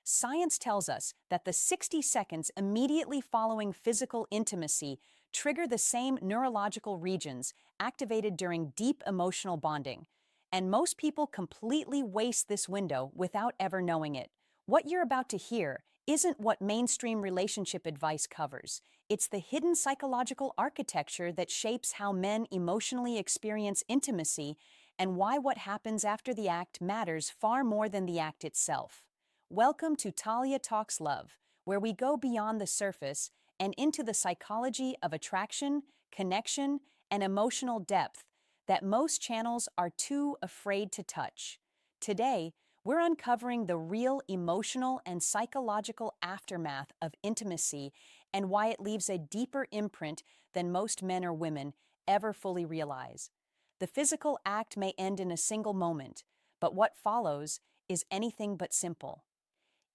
Science tells us that the 60 seconds immediately following physical intimacy trigger the same neurological regions activated during deep emotional bonding. And most people completely waste this window without ever knowing it. What you're about to hear isn't what mainstream relationship advice covers. It's the hidden psychological architecture that shapes how men emotionally experience intimacy and why what happens after the act matters far more than the act itself. Welcome to Talia Talks Love, where we go beyond the surface and into the psychology of attraction, connection, and emotional depth that most channels are too afraid to touch. Today, we're uncovering the real emotional and psychological aftermath of intimacy and why it leaves a deeper imprint than most men or women ever fully realize. The physical act may end in a single moment, but what follows is anything but simple.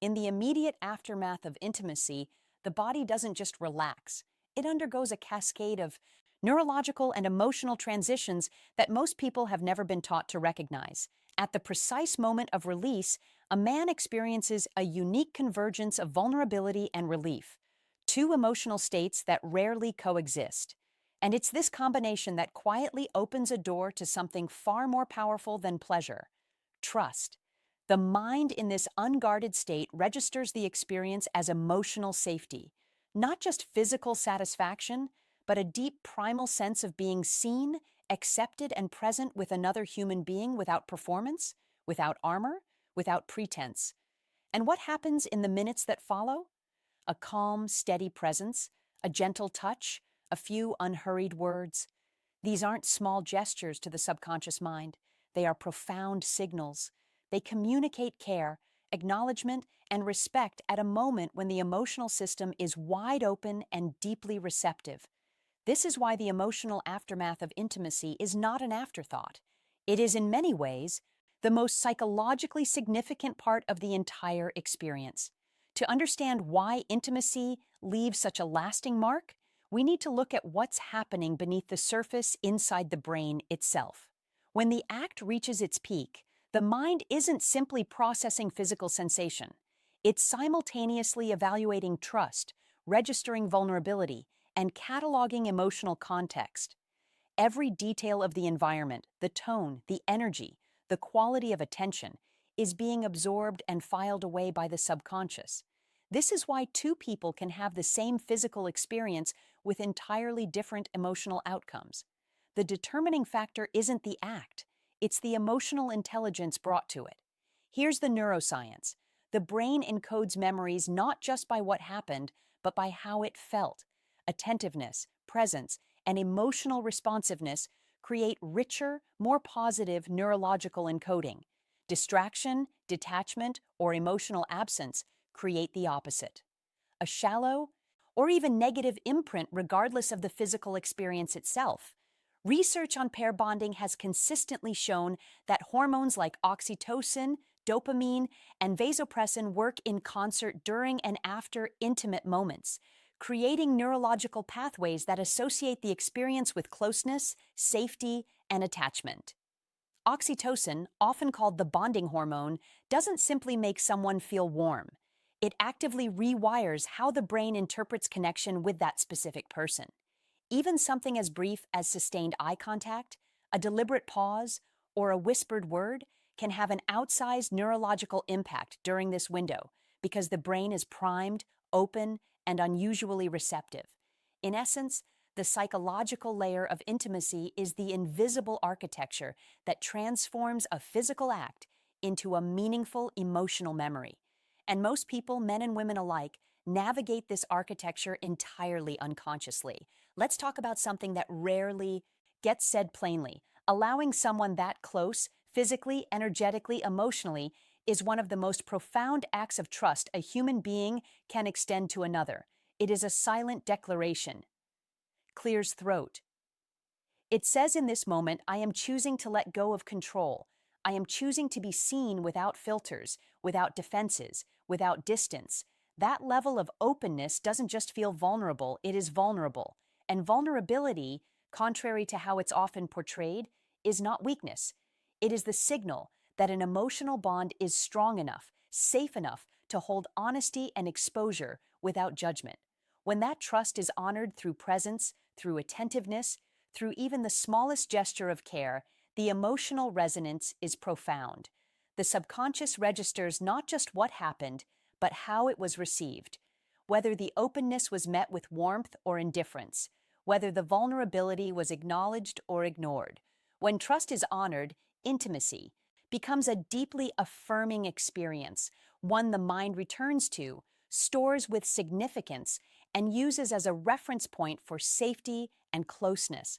In the immediate aftermath of intimacy, the body doesn't just relax. It undergoes a cascade of neurological and emotional transitions that most people have never been taught to recognize. At the precise moment of release, a man experiences a unique convergence of vulnerability and relief, two emotional states that rarely coexist. And it's this combination that quietly opens a door to something far more powerful than pleasure: trust. The mind in this unguarded state registers the experience as emotional safety, not just physical satisfaction, but a deep primal sense of being seen, accepted, and present with another human being without performance, without armor, without pretense. And what happens in the minutes that follow? A calm, steady presence, a gentle touch, a few unhurried words. These aren't small gestures to the subconscious mind. They are profound signals. They communicate care, acknowledgement, and respect at a moment when the emotional system is wide open and deeply receptive. This is why the emotional aftermath of intimacy is not an afterthought. It is, in many ways, the most psychologically significant part of the entire experience. To understand why intimacy leaves such a lasting mark, we need to look at what's happening beneath the surface inside the brain itself. When the act reaches its peak, the mind isn't simply processing physical sensation. It's simultaneously evaluating trust, registering vulnerability, and cataloging emotional context. Every detail of the environment, the tone, the energy, the quality of attention, is being absorbed and filed away by the subconscious. This is why two people can have the same physical experience with entirely different emotional outcomes. The determining factor isn't the act, it's the emotional intelligence brought to it. Here's the neuroscience. The brain encodes memories not just by what happened, but by how it felt. Attentiveness, presence, and emotional responsiveness create richer, more positive neurological encoding. Distraction, detachment, or emotional absence create the opposite: a shallow or even negative imprint regardless of the physical experience itself. Research on pair bonding has consistently shown that hormones like oxytocin, dopamine, and vasopressin work in concert during and after intimate moments, creating neurological pathways that associate the experience with closeness, safety, and attachment. Oxytocin, often called the bonding hormone, doesn't simply make someone feel warm. It actively rewires how the brain interprets connection with that specific person. Even something as brief as sustained eye contact, a deliberate pause, or a whispered word can have an outsized neurological impact during this window because the brain is primed, open, and unusually receptive. In essence, the psychological layer of intimacy is the invisible architecture that transforms a physical act into a meaningful emotional memory. And most people, men and women alike, navigate this architecture entirely unconsciously. Let's talk about something that rarely gets said plainly. Allowing someone that close, physically, energetically, emotionally, is one of the most profound acts of trust a human being can extend to another. It is a silent declaration. Clears throat. It says in this moment, I am choosing to let go of control. I am choosing to be seen without filters, without defenses, without distance. That level of openness doesn't just feel vulnerable, it is vulnerable. And vulnerability, contrary to how it's often portrayed, is not weakness. It is the signal that an emotional bond is strong enough, safe enough to hold honesty and exposure without judgment. When that trust is honored through presence, through attentiveness, through even the smallest gesture of care, the emotional resonance is profound. The subconscious registers not just what happened, but how it was received. Whether the openness was met with warmth or indifference, whether the vulnerability was acknowledged or ignored. When trust is honored, intimacy becomes a deeply affirming experience, one the mind returns to, stores with significance, and uses as a reference point for safety and closeness.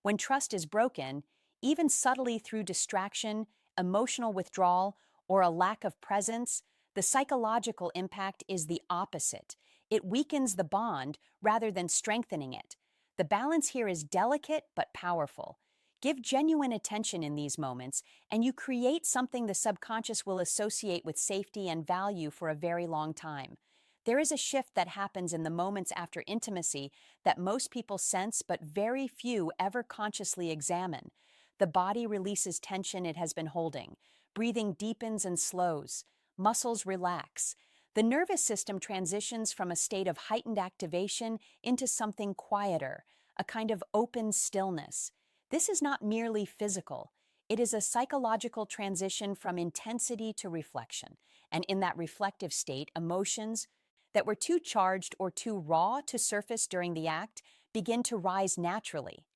When trust is broken, even subtly through distraction, emotional withdrawal, or a lack of presence, the psychological impact is the opposite. It weakens the bond rather than strengthening it. The balance here is delicate but powerful. Give genuine attention in these moments, and you create something the subconscious will associate with safety and value for a very long time. There is a shift that happens in the moments after intimacy that most people sense but very few ever consciously examine. The body releases tension it has been holding. Breathing deepens and slows. Muscles relax. The nervous system transitions from a state of heightened activation into something quieter, a kind of open stillness. This is not merely physical. It is a psychological transition from intensity to reflection. And in that reflective state, emotions that were too charged or too raw to surface during the act begin to rise naturally.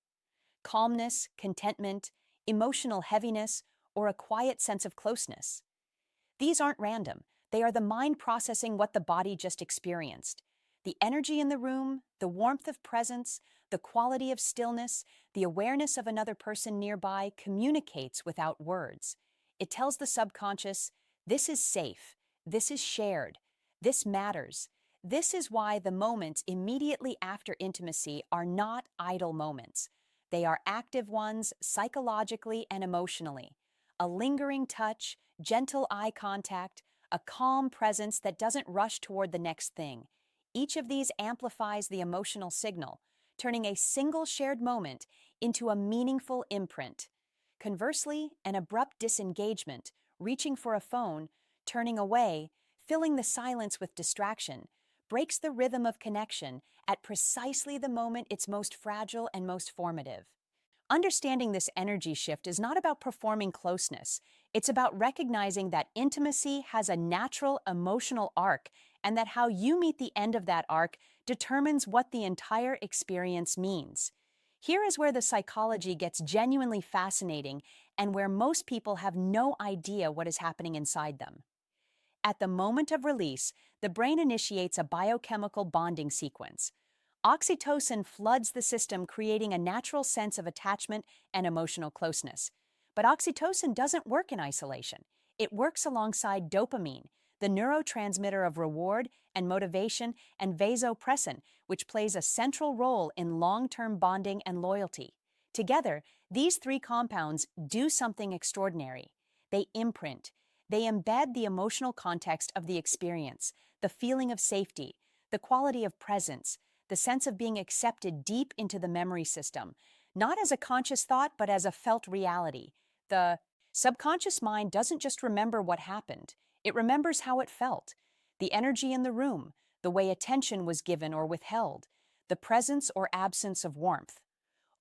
Calmness, contentment, emotional heaviness, or a quiet sense of closeness. These aren't random. They are the mind processing what the body just experienced. The energy in the room, the warmth of presence, the quality of stillness, the awareness of another person nearby communicates without words. It tells the subconscious, this is safe, this is shared, this matters. This is why the moments immediately after intimacy are not idle moments. They are active ones psychologically and emotionally. A lingering touch, gentle eye contact, a calm presence that doesn't rush toward the next thing. Each of these amplifies the emotional signal, turning a single shared moment into a meaningful imprint. Conversely, an abrupt disengagement, reaching for a phone, turning away, filling the silence with distraction, breaks the rhythm of connection at precisely the moment it's most fragile and most formative. Understanding this energy shift is not about performing closeness. It's about recognizing that intimacy has a natural emotional arc and that how you meet the end of that arc determines what the entire experience means. Here is where the psychology gets genuinely fascinating and where most people have no idea what is happening inside them. At the moment of release, the brain initiates a biochemical bonding sequence. Oxytocin floods the system, creating a natural sense of attachment and emotional closeness. But oxytocin doesn't work in isolation. It works alongside dopamine, the neurotransmitter of reward and motivation, and vasopressin, which plays a central role in long-term bonding and loyalty. Together, these three compounds do something extraordinary. They imprint. They embed the emotional context of the experience, the feeling of safety, the quality of presence, the sense of being accepted deep into the memory system, not as a conscious thought, but as a felt reality. The subconscious mind doesn't just remember what happened, it remembers how it felt. The energy in the room, the way attention was given or withheld, the presence or absence of warmth.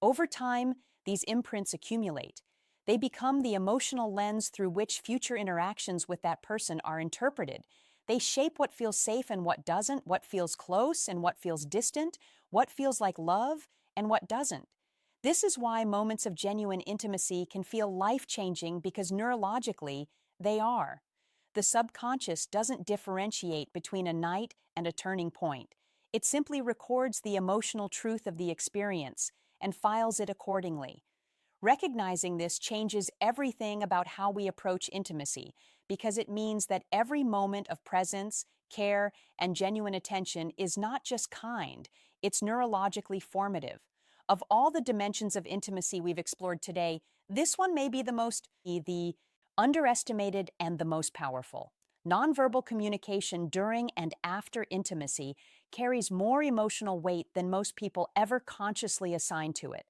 Over time, these imprints accumulate. They become the emotional lens through which future interactions with that person are interpreted. They shape what feels safe and what doesn't, what feels close and what feels distant, what feels like love and what doesn't. This is why moments of genuine intimacy can feel life-changing because neurologically, they are. The subconscious doesn't differentiate between a night and a turning point. It simply records the emotional truth of the experience and files it accordingly. Recognizing this changes everything about how we approach intimacy because it means that every moment of presence, care, and genuine attention is not just kind, it's neurologically formative. Of all the dimensions of intimacy we've explored today, this one may be the underestimated and the most powerful. Nonverbal communication during and after intimacy carries more emotional weight than most people ever consciously assign to it.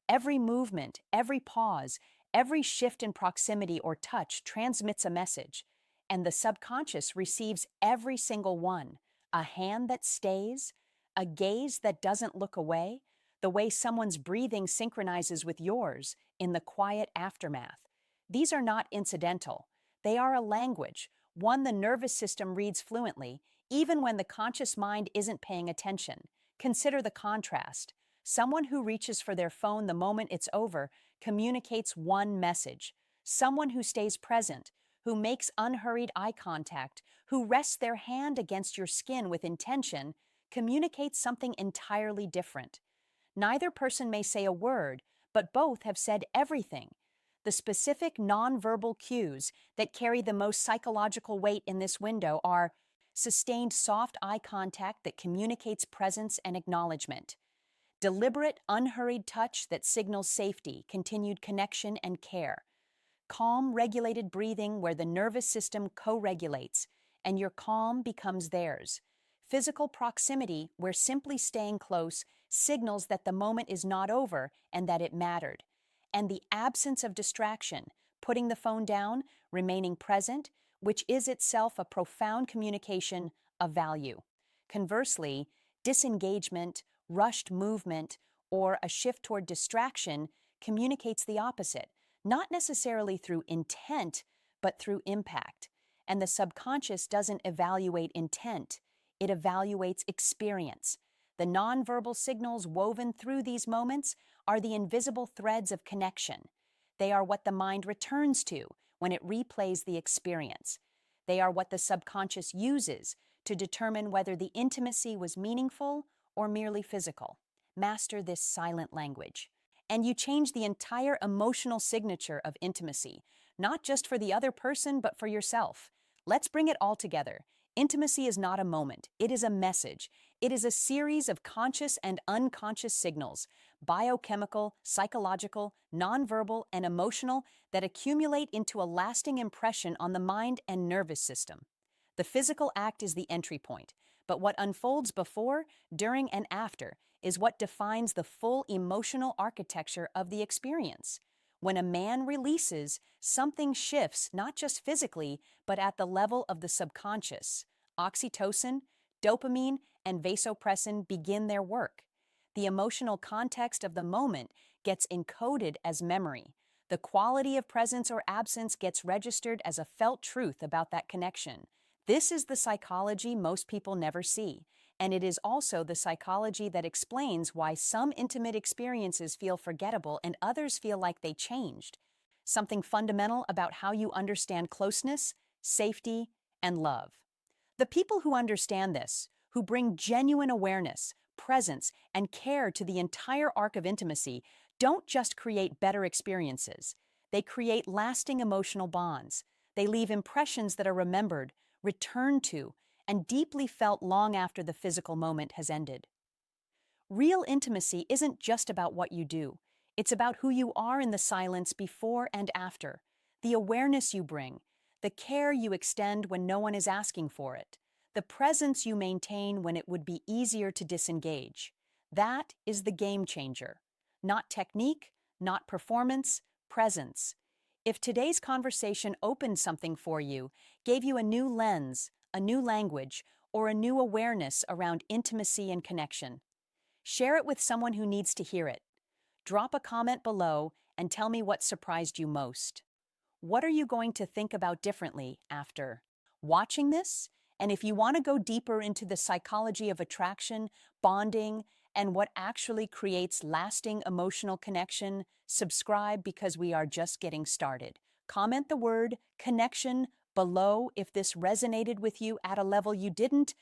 Every movement, every pause, every shift in proximity or touch transmits a message. and the subconscious receives every single one. A hand that stays, a gaze that doesn't look away, the way someone's breathing synchronizes with yours in the quiet aftermath. These are not incidental. They are a language, one the nervous system reads fluently, even when the conscious mind isn't paying attention. Consider the contrast. Someone who reaches for their phone the moment it's over communicates one message. Someone who stays present, who makes unhurried eye contact, who rests their hand against your skin with intention, communicates something entirely different. Neither person may say a word, but both have said everything. The specific nonverbal cues that carry the most psychological weight in this window are sustained soft eye contact that communicates presence and acknowledgement, deliberate, unhurried touch that signals safety, continued connection, and care, calm, regulated breathing where the nervous system co-regulates, and your calm becomes theirs, physical proximity where simply staying close signals that the moment is not over and that it mattered, and the absence of distraction, putting the phone down, remaining present, which is itself a profound communication of value. Conversely, disengagement, rushed movement, or a shift toward distraction communicates the opposite, not necessarily through intent, but through impact. And the subconscious doesn't evaluate intent, it evaluates experience. The nonverbal signals woven through these moments are the invisible threads of connection. They are what the mind returns to when it replays the experience. They are what the subconscious uses to determine whether the intimacy was meaningful or merely physical. Master this silent language, and you change the entire emotional signature of intimacy, not just for the other person, but for yourself. Let's bring it all together. Intimacy is not a moment, it is a message. It is a series of conscious and unconscious signals, biochemical, psychological, nonverbal, and emotional, that accumulate into a lasting impression on the mind and nervous system. The physical act is the entry point, but what unfolds before, during, and after is what defines the full emotional architecture of the experience. When a man releases, something shifts not just physically, but at the level of the subconscious. Oxytocin, dopamine, and vasopressin begin their work. The emotional context of the moment gets encoded as memory. The quality of presence or absence gets registered as a felt truth about that connection. This is the psychology most people never see, and it is also the psychology that explains why some intimate experiences feel forgettable and others feel like they changed. Something fundamental about how you understand closeness, safety, and love. The people who understand this, who bring genuine awareness, presence, and care to the entire arc of intimacy, don't just create better experiences. They create lasting emotional bonds. They leave impressions that are remembered, returned to, and deeply felt long after the physical moment has ended. Real intimacy isn't just about what you do. It's about who you are in the silence before and after, the awareness you bring, the care you extend when no one is asking for it, the presence you maintain when it would be easier to disengage. That is the game changer. Not technique, not performance, presence. If today's conversation opened something for you, gave you a new lens, a new language, or a new awareness around intimacy and connection, share it with someone who needs to hear it. Drop a comment below and tell me what surprised you most. What are you going to think about differently after watching this? And if you want to go deeper into the psychology of attraction, bonding, and what actually creates lasting emotional connection, subscribe because we are just getting started. Comment the word connection below if this resonated with you at a level you didn't